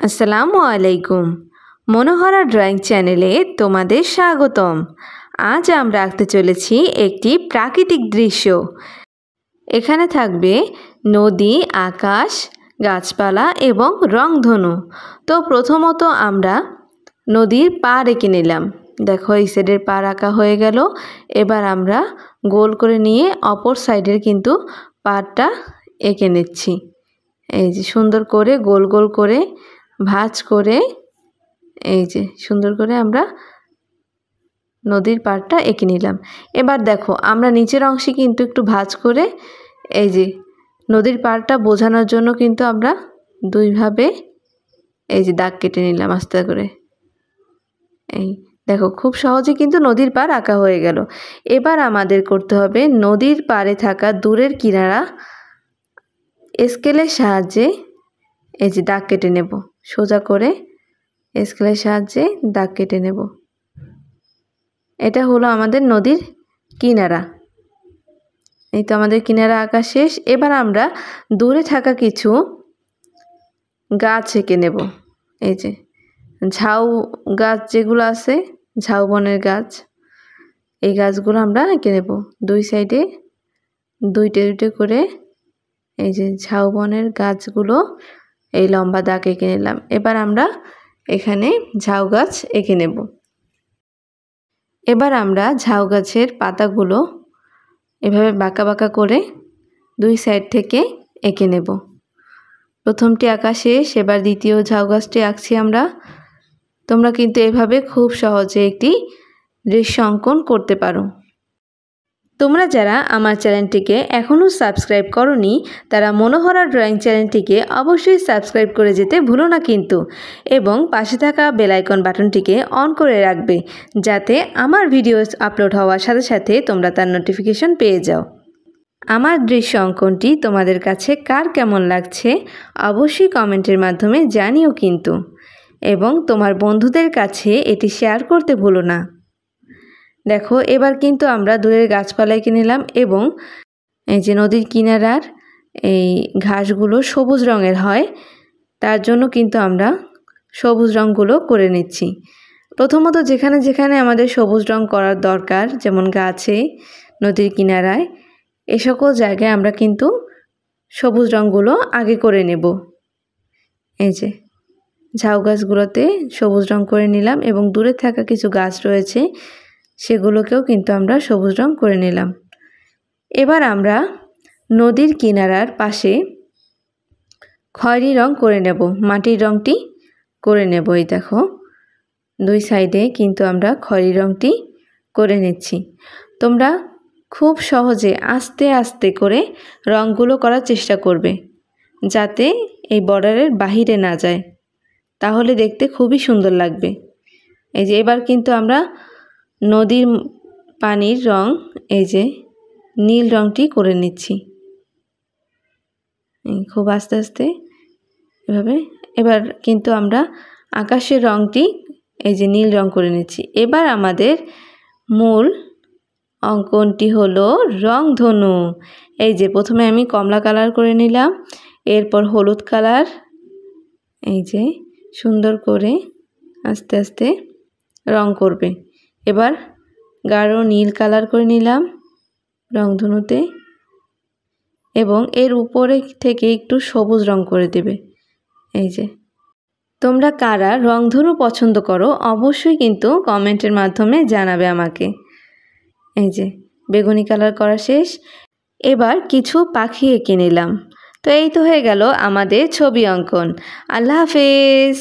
আসসালামু আলাইকুম। মনোহরা ড্রয়িং চ্যানেলে তোমাদের স্বাগতম। আজ আমরা আঁকতে চলেছি একটি প্রাকৃতিক দৃশ্য। এখানে থাকবে নদী, আকাশ, গাছপালা এবং রংধনু। তো প্রথমত আমরা নদীর পাড় এঁকে নিলাম। দেখো এই সাইডের পাড় আঁকা হয়ে গেল। এবার আমরা গোল করে নিয়ে অপর সাইডের কিন্তু পাড়টা এঁকে নিচ্ছি। এই যে সুন্দর করে গোল গোল করে ভাঁজ করে এই যে সুন্দর করে আমরা নদীর পাড়টা এঁকে নিলাম। এবার দেখো আমরা নিচের অংশে কিন্তু একটু ভাঁজ করে এই যে নদীর পাড়টা বোঝানোর জন্য কিন্তু আমরা দুইভাবে এই যে দাগ কেটে নিলাম আস্তে করে। এই দেখো খুব সহজে কিন্তু নদীর পাড় আঁকা হয়ে গেল। এবার আমাদের করতে হবে নদীর পাড়ে থাকা দূরের কিনারা স্কেলের সাহায্যে এই যে দাগ কেটে নেব। সোজা করে স্কেলের সাহায্যে দাগ কেটে নেব। এটা হলো আমাদের নদীর কিনারা। এই তো আমাদের কিনারা আঁকা শেষ। এবার আমরা দূরে থাকা কিছু গাছ এঁকে নেব। এই যে ঝাউ গাছ যেগুলো আছে, ঝাউবনের গাছ, এই গাছগুলো আমরা এঁকে নেব। দুই সাইডে দুইটে দুইটে করে এই যে ঝাউবনের গাছগুলো এই লম্বা দাগ এঁকে নিলাম। এবার আমরা এখানে ঝাউ গাছ এঁকে নেব। এবার আমরা ঝাউ গাছের পাতাগুলো এভাবে বাঁকা বাঁকা করে দুই সাইড থেকে এঁকে নেব। প্রথমটি আঁকা শেষ। এবার দ্বিতীয় ঝাউ গাছটি আঁকছি আমরা। তোমরা কিন্তু এভাবে খুব সহজে একটি দৃশ্য অঙ্কন করতে পারো। তোমরা যারা আমার চ্যানেলটিকে এখনও সাবস্ক্রাইব করোনি তারা মনোহরা ড্রয়িং চ্যানেলটিকে অবশ্যই সাবস্ক্রাইব করে যেতে ভুলো না কিন্তু, এবং পাশে থাকা বেল আইকন বাটনটিকে অন করে রাখবে যাতে আমার ভিডিওস আপলোড হওয়ার সাথে সাথে তোমরা তার নোটিফিকেশন পেয়ে যাও। আমার দৃশ্য অঙ্কনটি তোমাদের কাছে কার কেমন লাগছে অবশ্যই কমেন্টের মাধ্যমে জানিও কিন্তু, এবং তোমার বন্ধুদের কাছে এটি শেয়ার করতে ভুলো না। দেখো এবার কিন্তু আমরা দূরের গাছপালা এঁকে নিলাম এবং এই যে নদীর কিনারার এই ঘাসগুলো সবুজ রঙের হয়, তার জন্য কিন্তু আমরা সবুজ রঙগুলো করে নিচ্ছি। প্রথমত যেখানে যেখানে আমাদের সবুজ রঙ করার দরকার, যেমন গাছে, নদীর কিনারায়, এ সকল জায়গায় আমরা কিন্তু সবুজ রঙগুলো আগে করে নেব। এই যে ঝাউ গাছগুলোতে সবুজ রঙ করে নিলাম এবং দূরে থাকা কিছু গাছ রয়েছে সেগুলোকেও কিন্তু আমরা সবুজ রঙ করে নিলাম। এবার আমরা নদীর কিনারার পাশে খয়েরি রঙ করে নেব, মাটির রঙটি করে নেব। এই দেখো দুই সাইডে কিন্তু আমরা খয়েরি রঙটি করে নিচ্ছি। তোমরা খুব সহজে আস্তে আস্তে করে রঙগুলো করার চেষ্টা করবে যাতে এই বর্ডারের বাহিরে না যায়, তাহলে দেখতে খুবই সুন্দর লাগবে। এই যে এবার কিন্তু আমরা নদীর পানির রং এই যে নীল রঙটি করে নিচ্ছি খুব আস্তে আস্তে এভাবে। এবার কিন্তু আমরা আকাশের রঙটি এই যে নীল রং করে নিচ্ছি। এবার আমাদের মূল অঙ্কনটি হলো রংধনু। এই যে প্রথমে আমি কমলা কালার করে নিলাম, এরপর হলুদ কালার, এই যে সুন্দর করে আস্তে আস্তে রং করবে। এবার গাঢ় নীল কালার করে নিলাম রংধনুতে, এবং এর উপরে থেকে একটু সবুজ রং করে দেবে। এই যে তোমরা কারা রংধনু পছন্দ করো অবশ্যই কিন্তু কমেন্টের মাধ্যমে জানাবে আমাকে। এই যে বেগুনি কালার করা শেষ। এবার কিছু পাখি এঁকে নিলাম। তো এই তো হয়ে গেল আমাদের ছবি অঙ্কন। আল্লাহ হাফেজ।